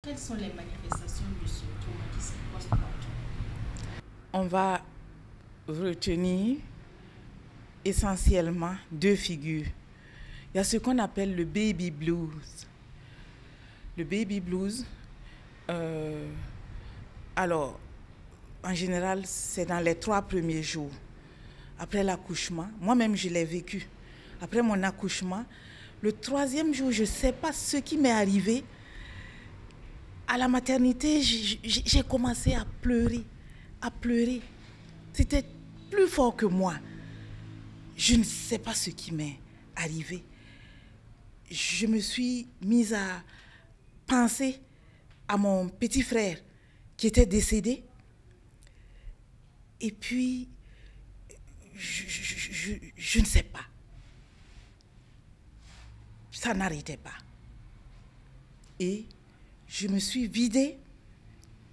Quelles sont les manifestations de ce traumatisme post-mortem? On va retenir essentiellement deux figures. Il y a ce qu'on appelle le baby blues. Le baby blues, alors, en général, c'est dans les 3 premiers jours. Après l'accouchement, moi-même je l'ai vécu. Après mon accouchement, le 3e jour, je ne sais pas ce qui m'est arrivé. À la maternité, j'ai commencé à pleurer, à pleurer. C'était plus fort que moi. Je ne sais pas ce qui m'est arrivé. Je me suis mise à penser à mon petit frère qui était décédé. Et puis, je ne sais pas. Ça n'arrêtait pas. Et je me suis vidée.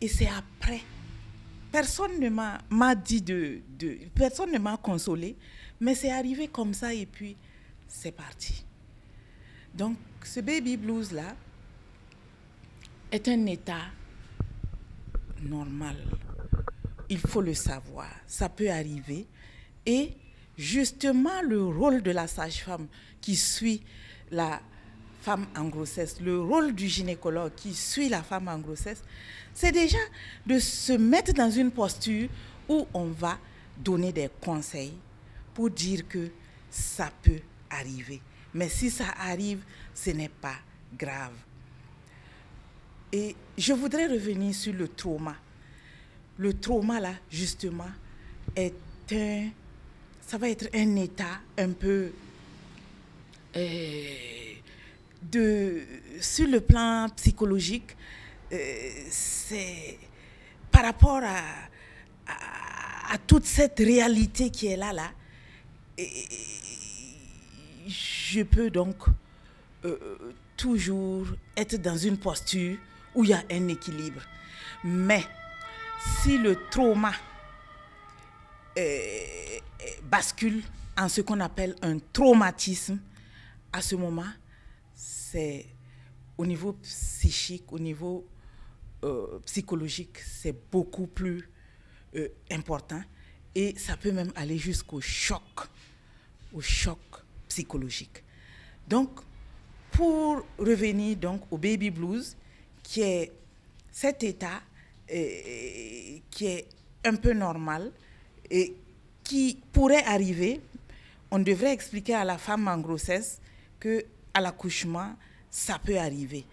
Et c'est après. Personne ne m'a dit personne ne m'a consolée. Mais c'est arrivé comme ça et puis c'est parti. Donc, ce baby blues-là est un état normal. Il faut le savoir. Ça peut arriver. Et justement, le rôle de la sage-femme qui suit la femme en grossesse, le rôle du gynécologue qui suit la femme en grossesse, c'est déjà de se mettre dans une posture où on va donner des conseils pour dire que ça peut arriver. Mais si ça arrive, ce n'est pas grave. Et je voudrais revenir sur le trauma. Le trauma, là, justement, ça va être un état un peu sur le plan psychologique, c'est par rapport à toute cette réalité qui est là, je peux donc toujours être dans une posture où il y a un équilibre. Mais si le trauma bascule en ce qu'on appelle un traumatisme, à ce moment, c'est au niveau psychique, au niveau psychologique, c'est beaucoup plus important et ça peut même aller jusqu'au choc psychologique. Donc, pour revenir donc au baby blues, qui est cet état qui est un peu normal et qui pourrait arriver, on devrait expliquer à la femme en grossesse qu'à l'accouchement, ça peut arriver.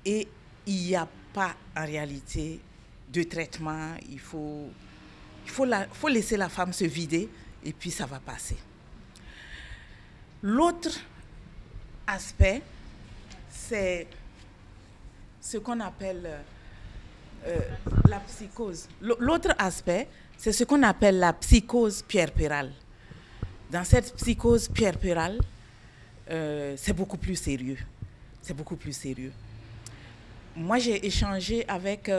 Et il n'y a pas en réalité de traitement, il faut laisser la femme se vider et puis ça va passer. L'autre aspect, c'est ce qu'on appelle la psychose. L'autre aspect, c'est ce qu'on appelle la psychose puerpérale. Dans cette psychose puerpérale, c'est beaucoup plus sérieux. C'est beaucoup plus sérieux. Moi, j'ai échangé avec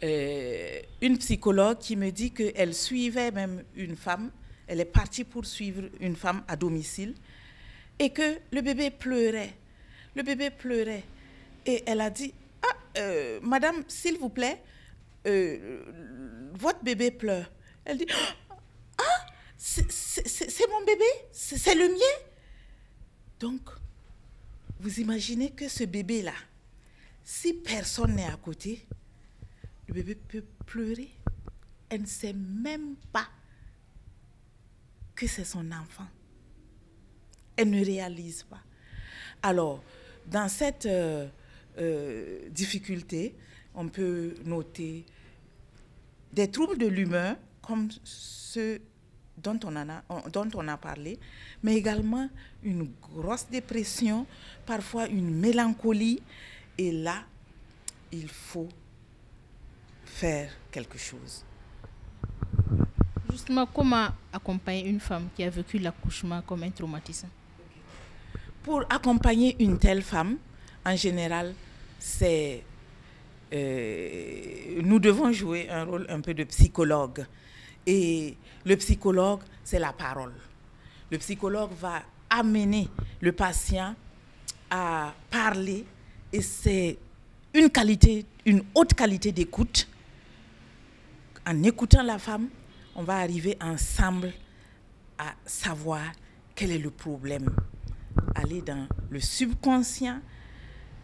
une psychologue qui me dit qu'elle suivait même une femme. Elle est partie pour suivre une femme à domicile et que le bébé pleurait. Le bébé pleurait. Et elle a dit, madame, s'il vous plaît, votre bébé pleure. Elle dit, c'est mon bébé, c'est le mien. Donc, vous imaginez que ce bébé-là, si personne n'est à côté, le bébé peut pleurer. Elle ne sait même pas que c'est son enfant. Elle ne réalise pas. Alors, dans cette difficulté, on peut noter des troubles de l'humeur, comme ceux dont on a parlé, mais également une grosse dépression, parfois une mélancolie. Et là, il faut faire quelque chose. Justement, comment accompagner une femme qui a vécu l'accouchement comme un traumatisme? Pour accompagner une telle femme, en général, nous devons jouer un rôle un peu de psychologue. Et le psychologue, c'est la parole. Le psychologue va amener le patient à parler Et c'est une haute qualité d'écoute. En écoutant la femme, on va arriver ensemble à savoir quel est le problème. Aller dans le subconscient,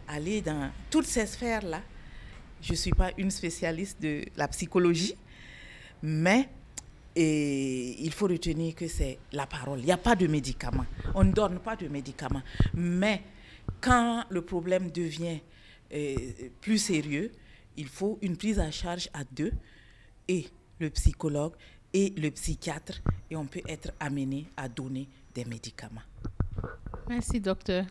aller dans toutes ces sphères-là. Je ne suis pas une spécialiste de la psychologie, mais il faut retenir que c'est la parole. Il n'y a pas de médicaments. On ne donne pas de médicaments. Mais quand le problème devient plus sérieux, il faut une prise en charge à deux, et le psychologue et le psychiatre, et on peut être amené à donner des médicaments. Merci, docteur.